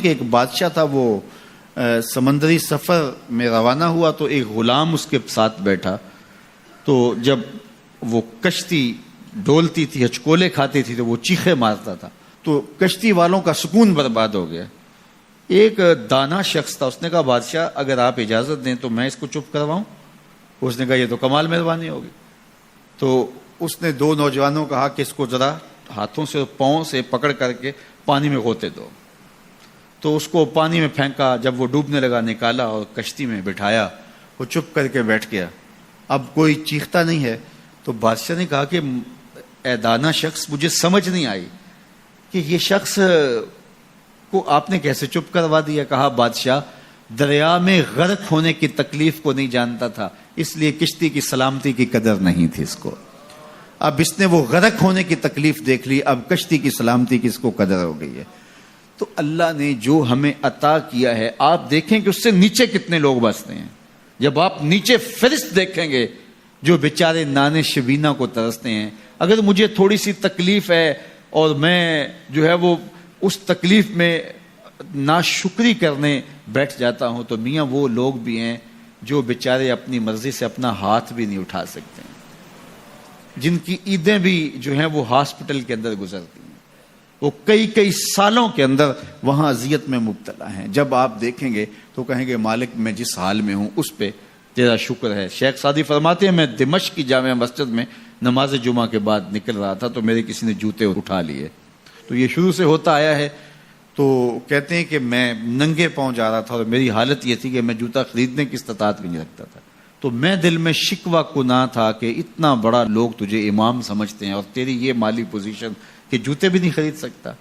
کہ ایک بادشاہ تھا، وہ سمندری سفر میں روانہ ہوا تو ایک غلام اس کے ساتھ بیٹھا. تو جب وہ کشتی ڈولتی تھی، ہچکولے کھاتی تھی تو وہ چیخے مارتا تھا، تو کشتی والوں کا سکون برباد ہو گیا. ایک دانا شخص تھا، اس نے کہا بادشاہ اگر آپ اجازت دیں تو میں اس کو چپ کرواؤں. اس نے کہا یہ تو کمال مہربانی ہوگی. تو اس نے دو نوجوانوں کو کہا کہ اس کو ذرا ہاتھوں سے پاؤں سے پکڑ کر کے پانی میں غوطے دو. تو اس کو پانی میں پھینکا، جب وہ ڈوبنے لگا نکالا اور کشتی میں بٹھایا. وہ چپ کر کے بیٹھ گیا، اب کوئی چیختا نہیں ہے. تو بادشاہ نے کہا کہ اے دانا شخص، مجھے سمجھ نہیں آئی کہ یہ شخص کو آپ نے کیسے چپ کروا دیا. کہا بادشاہ دریا میں غرق ہونے کی تکلیف کو نہیں جانتا تھا، اس لیے کشتی کی سلامتی کی قدر نہیں تھی اس کو. اب اس نے وہ غرق ہونے کی تکلیف دیکھ لی، اب کشتی کی سلامتی کی اس کو قدر ہو گئی ہے. تو اللہ نے جو ہمیں عطا کیا ہے، آپ دیکھیں کہ اس سے نیچے کتنے لوگ بستے ہیں. جب آپ نیچے فرشت دیکھیں گے جو بیچارے نانے شبینہ کو ترستے ہیں. اگر مجھے تھوڑی سی تکلیف ہے اور میں جو ہے وہ اس تکلیف میں ناشکری کرنے بیٹھ جاتا ہوں، تو میاں وہ لوگ بھی ہیں جو بیچارے اپنی مرضی سے اپنا ہاتھ بھی نہیں اٹھا سکتے ہیں، جن کی عیدیں بھی جو ہیں وہ ہاسپٹل کے اندر گزرتی ہیں. وہ کئی سالوں کے اندر وہاں اذیت میں مبتلا ہیں. جب آپ دیکھیں گے تو کہیں گے مالک میں جس حال میں ہوں اس پہ تیرا شکر ہے. شیخ سعدی فرماتے ہیں میں دمشق کی جامع مسجد میں نماز جمعہ کے بعد نکل رہا تھا تو میرے کسی نے جوتے اٹھا لیے. تو یہ شروع سے ہوتا آیا ہے. تو کہتے ہیں کہ میں ننگے پاؤں جا رہا تھا اور میری حالت یہ تھی کہ میں جوتا خریدنے کی استطاعت بھی نہیں رکھتا تھا. تو میں دل میں شکوہ گناہ تھا کہ اتنا بڑا لوگ تجھے امام سمجھتے ہیں اور تیری یہ مالی پوزیشن کہ جوتے بھی نہیں خرید سکتا.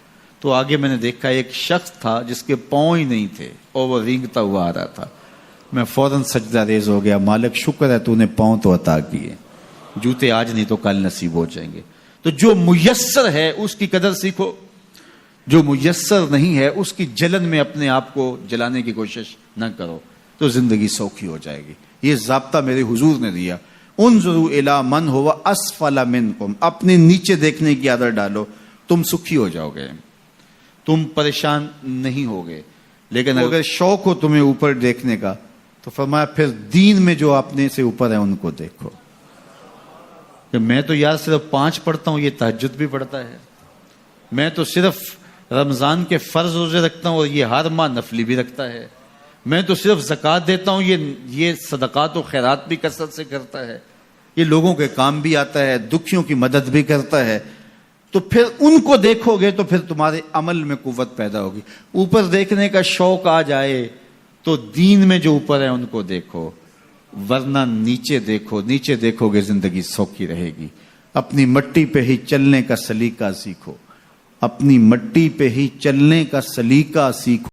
تو آگے میں نے دیکھا ایک شخص تھا جس کے پاؤں ہی نہیں تھے اور وہ رینگتا ہوا آ رہا تھا. میں فوراً سجدہ ریز ہو گیا، مالک شکر ہے تو نے پاؤں تو عطا کیے، جوتے آج نہیں تو کل نصیب ہو جائیں گے. تو جو میسر ہے اس کی قدر سیکھو، جو میسر نہیں ہے اس کی جلن میں اپنے آپ کو جلانے کی کوشش نہ کرو، تو زندگی سوکھی ہو جائے گی. یہ ضابطہ میرے حضور نے دیا. انظروا الی من هو اسفل منکم، اپنے نیچے دیکھنے کی عادت ڈالو، تم سکھی ہو جاؤ گے، تم پریشان نہیں ہوگے. لیکن اگر شوق ہو تمہیں اوپر دیکھنے کا تو فرمایا پھر دین میں جو اپنے سے اوپر ہے ان کو دیکھو. کہ میں تو یار صرف 5 پڑھتا ہوں، یہ تہجد بھی پڑھتا ہے. میں تو صرف رمضان کے فرض روزے رکھتا ہوں اور یہ ہر ماہ نفلی بھی رکھتا ہے. میں تو صرف زکوٰۃ دیتا ہوں، یہ صدقات و خیرات بھی کثرت سے کرتا ہے. یہ لوگوں کے کام بھی آتا ہے، دکھیوں کی مدد بھی کرتا ہے. تو پھر ان کو دیکھو گے تو پھر تمہارے عمل میں قوت پیدا ہوگی. اوپر دیکھنے کا شوق آ جائے تو دین میں جو اوپر ہے ان کو دیکھو، ورنہ نیچے دیکھو. نیچے دیکھو گے زندگی سوکھی رہے گی. اپنی مٹی پہ ہی چلنے کا سلیقہ سیکھو، اپنی مٹی پہ ہی چلنے کا سلیقہ سیکھو.